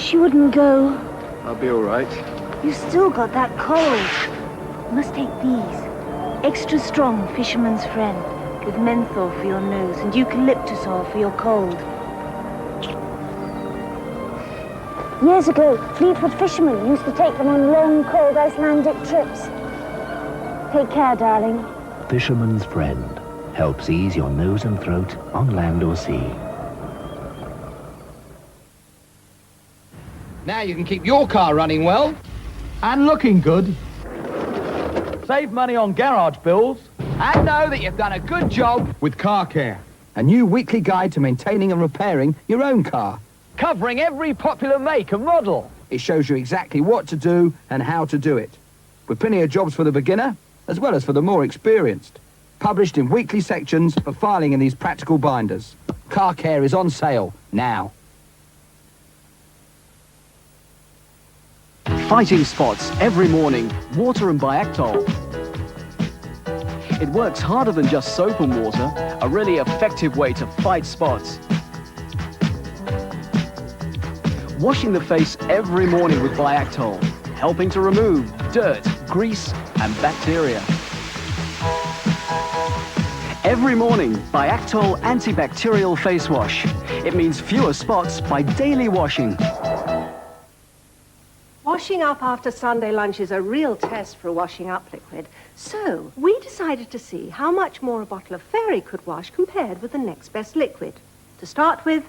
wish you wouldn't go. I'll be all right. You still got that cold. You must take these. Extra strong fisherman's friend, with menthol for your nose and eucalyptusol for your cold. Years ago, Fleetwood fishermen used to take them on long, cold Icelandic trips. Take care, darling. Fisherman's Friend helps ease your nose and throat on land or sea. Now you can keep your car running well. And looking good. Save money on garage bills. And know that you've done a good job With Car Care, a new weekly guide to maintaining and repairing your own car. covering every popular make and model. It shows you exactly what to do and how to do it. With plenty of jobs for the beginner, as well as for the more experienced. Published in weekly sections for filing in these practical binders. Car Care is on sale now. Fighting spots every morning, water and Biactol. It works harder than just soap and water, a really effective way to fight spots. Washing the face every morning with Biactol, helping to remove dirt, grease and bacteria. Every morning, Biactol antibacterial face wash. It means fewer spots by daily washing. Washing up after Sunday lunch is a real test for a washing up liquid. So, we decided to see how much more a bottle of Fairy could wash compared with the next best liquid. To start with,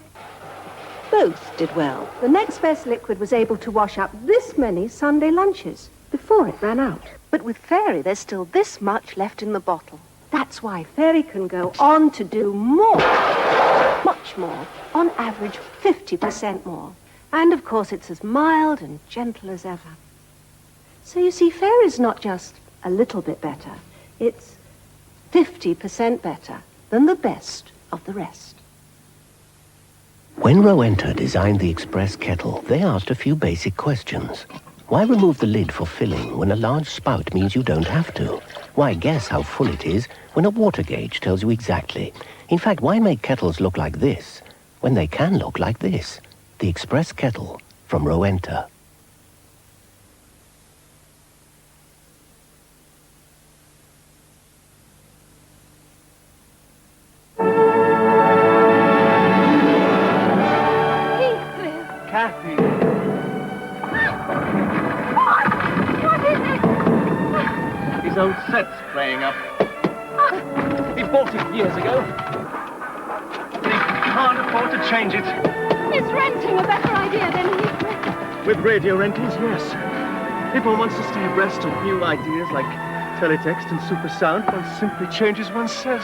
both did well. The next best liquid was able to wash up this many Sunday lunches before it ran out. But with Fairy, there's still this much left in the bottle. That's why Fairy can go on to do more, much more, on average 50% more. And, of course, it's as mild and gentle as ever. So, you see, Fairy's not just a little bit better. It's 50% better than the best of the rest. When Rowenta designed the express kettle, they asked a few basic questions. Why remove the lid for filling when a large spout means you don't have to? Why guess how full it is when a water gauge tells you exactly? In fact, why make kettles look like this when they can look like this? The Express Kettle from Rowenta. Kathy. What is it? His old set's playing up. He bought it years ago. But he can't afford to change it. Is renting a better idea than Heathcliff? With radio rentals, yes. If one wants to stay abreast of new ideas like teletext and supersound, one simply changes one's set.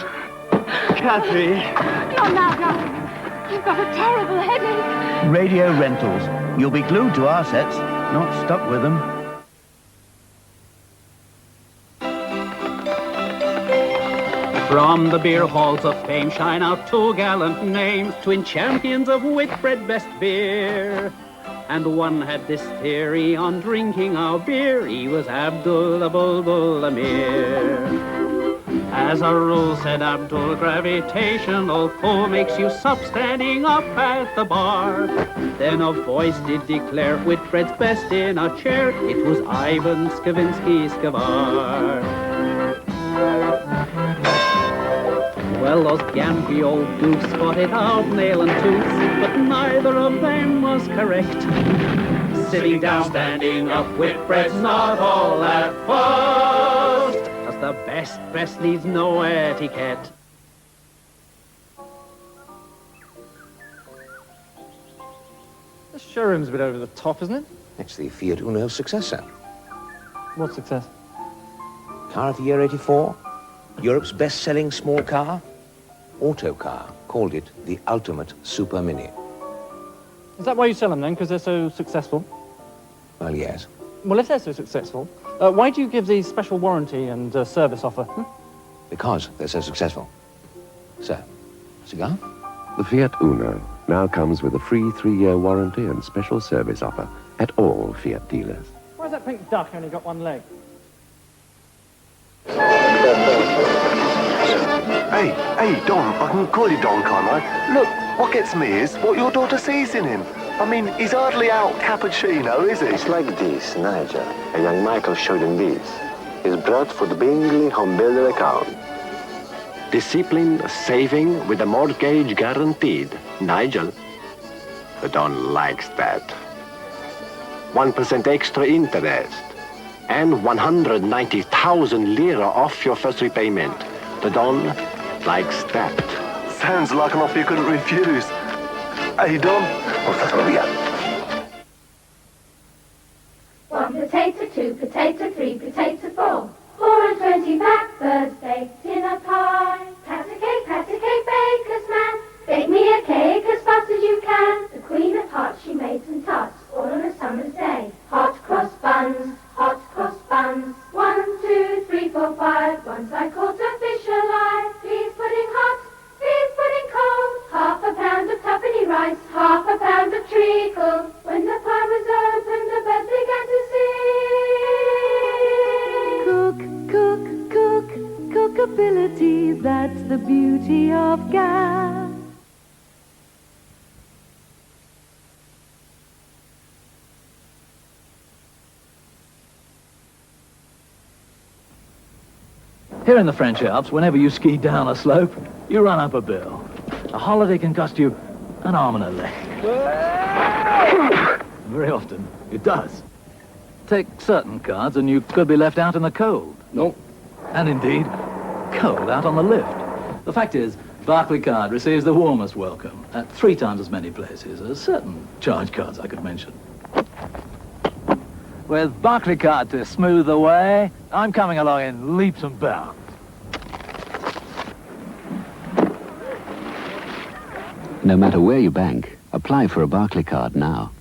Kathy. You're now, darling. You've got a terrible headache. Radio rentals. You'll be glued to our sets, not stuck with them. From the beer halls of fame shine out two gallant names, twin champions of Whitbread best beer. And one had this theory on drinking our beer, he was Abdul the Bulbul Amir. As a rule, said Abdul, gravitational pull makes you sup standing up at the bar. Then a voice did declare Whitbread's best in a chair, it was Ivan Skavinsky Skavar. Well, those Gamby old goofs fought it out, nail and tooth, but neither of them was correct. Sitting down, standing up, Whitbread's not all that fussed, 'cause the best needs no etiquette. The showroom's a bit over the top, isn't it? It's the Fiat Uno successor. What success? Car of the year 84. Europe's best-selling small car. Autocar called it the ultimate super mini. Is that why you sell them then, because they're so successful? Well, yes. Well, if they're so successful, why do you give these special warranty and service offer? Because they're so successful. Sir, cigar? The Fiat Uno now comes with a free 3-year warranty and special service offer at all Fiat dealers. Why's that pink duck only got one leg? Hey, Don, I can call you Don, can't I? Look, what gets me is what your daughter sees in him. I mean, he's hardly out cappuccino, is he? It's like this, Nigel. A young Michael showed him this. His Bradford Bingley home builder account. Discipline, saving, with a mortgage guaranteed. Nigel, the Don likes that. 1% extra interest. And 190,000 lira off your first repayment. The Don likes that. Sounds like an offer you couldn't refuse. Hey, Don. One potato, two potato, three potato, 4. 4 and 20 blackbirds baked in a pie. Pat a cake, baker's man. Bake me a cake as fast as you can. The Queen of Hearts, she made some tarts, all on a summer's day. Hot cross buns, hot cross buns. 1, 2, 3, 4, 5. Once I caught a fish alive. Peas pudding hot, peas pudding cold. Half a pound of tuppenny rice, half a pound of treacle. When the pie was opened, the birds began to sing. Cook, cook, cook, cookability, that's the beauty of gas. Here in the French Alps, whenever you ski down a slope, you run up a bill. A holiday can cost you an arm and a leg. Very often, it does. Take certain cards and you could be left out in the cold. No. And indeed, cold out on the lift. The fact is, Barclaycard receives the warmest welcome at 3 times as many places as certain charge cards I could mention. With Barclaycard to smooth the way, I'm coming along in leaps and bounds. No matter where you bank, apply for a Barclaycard now.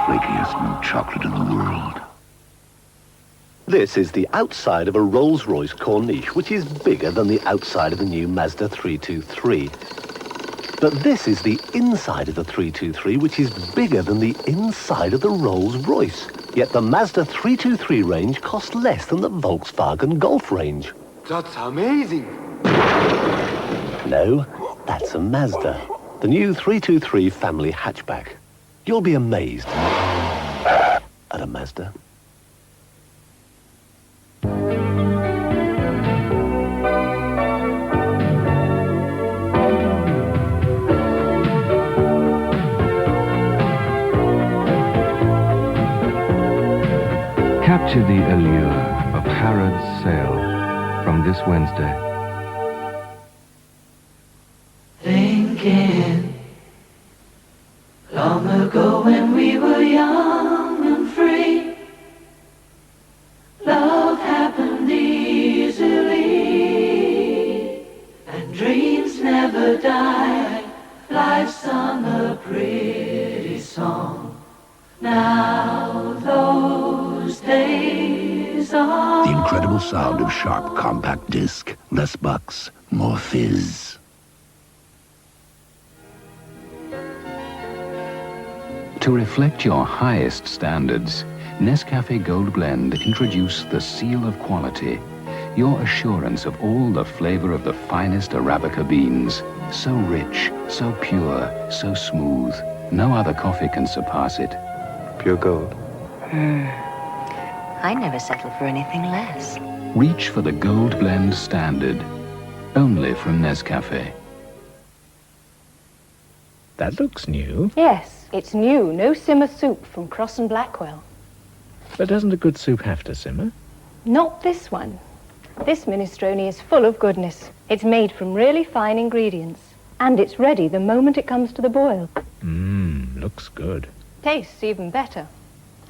Flakiest chocolate in the world. This is the outside of a Rolls-Royce Corniche, which is bigger than the outside of the new Mazda 323. But this is the inside of the 323, which is bigger than the inside of the Rolls-Royce. Yet the Mazda 323 range costs less than the Volkswagen Golf range. That's amazing. No, that's a Mazda. The new 323 family hatchback. You'll be amazed at a Mazda. Capture the allure of Harrod's Sale from this Wednesday. Thinking long ago when we were young and free, love happened easily, and dreams never die. Life sung a pretty song. Now those days are... The incredible sound of sharp compact disc. Less bucks, more fizz. To reflect your highest standards, Nescafe Gold Blend introduced the seal of quality, your assurance of all the flavor of the finest Arabica beans. So rich, so pure, so smooth. No other coffee can surpass it. Pure gold. I never settle for anything less. Reach for the Gold Blend Standard, only from Nescafe. That looks new. Yes, it's new. No simmer soup from Cross and Blackwell. But doesn't a good soup have to simmer? Not this one. This minestrone is full of goodness. It's made from really fine ingredients. And it's ready the moment it comes to the boil. Looks good. Tastes even better.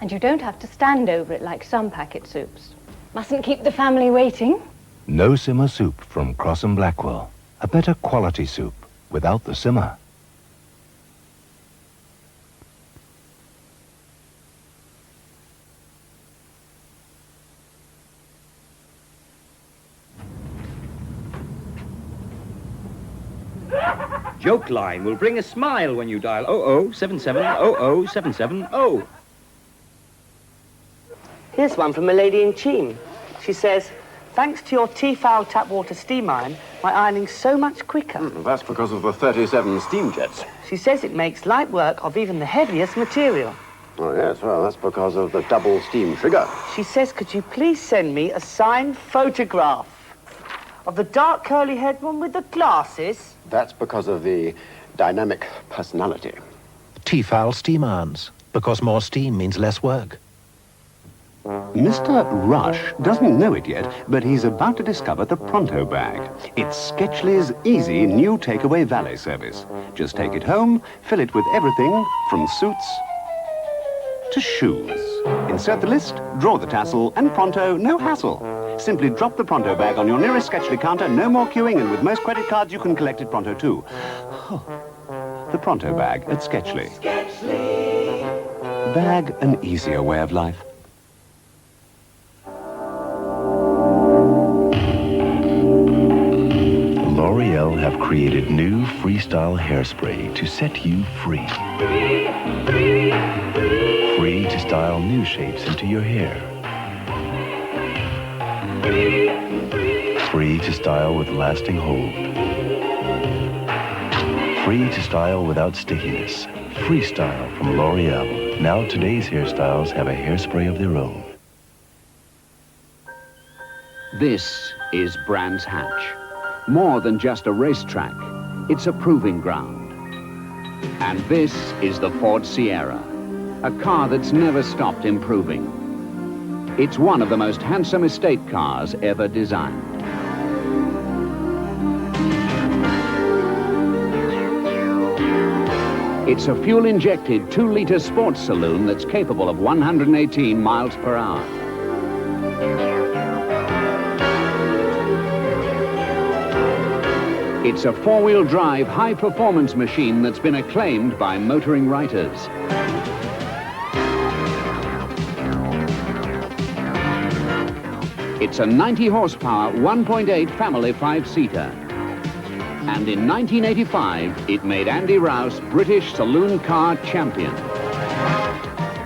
And you don't have to stand over it like some packet soups. Mustn't keep the family waiting. No simmer soup from Cross and Blackwell. A better quality soup without the simmer. joke line will bring a smile when you dial 0077 00770. Here's one from a lady in Cheam. She says, thanks to your Tefal tap water steam iron, my ironing's so much quicker. That's because of the 37 steam jets. She says it makes light work of even the heaviest material. Oh, yes, well, that's because of the double steam trigger. She says, could you please send me a signed photograph of the dark curly-haired one with the glasses? That's because of the dynamic personality. Tefal steam irons, because more steam means less work. Mr. Rush doesn't know it yet, but he's about to discover the Pronto bag. It's Sketchley's easy new takeaway valet service. Just take it home, fill it with everything from suits to shoes. Insert the list, draw the tassel, and Pronto, no hassle. Simply drop the Pronto bag on your nearest Sketchley counter, no more queuing, and with most credit cards you can collect it Pronto too. The Pronto bag at Sketchley. Bag an easier way of life. L'Oreal have created new freestyle hairspray to set you free. Free to style new shapes into your hair. Free to style with lasting hold. Free to style without stickiness. Freestyle from L'Oreal. Now today's hairstyles have a hairspray of their own. This is Brands Hatch. More than just a racetrack, it's a proving ground. And this is the Ford Sierra, a car that's never stopped improving. It's one of the most handsome estate cars ever designed. It's a fuel-injected 2-liter sports saloon that's capable of 118 miles per hour. It's a 4-wheel drive high-performance machine that's been acclaimed by motoring writers. It's a 90-horsepower, 1.8 family 5-seater. And in 1985, it made Andy Rouse British Saloon Car Champion.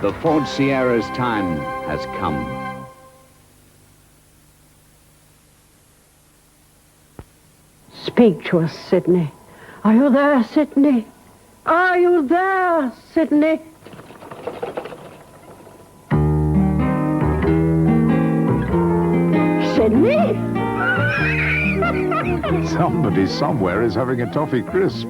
The Ford Sierra's time has come. Speak to us, Sidney. Are you there, Sidney? Are you there, Sidney? Sidney? Somebody somewhere is having a toffee crisp.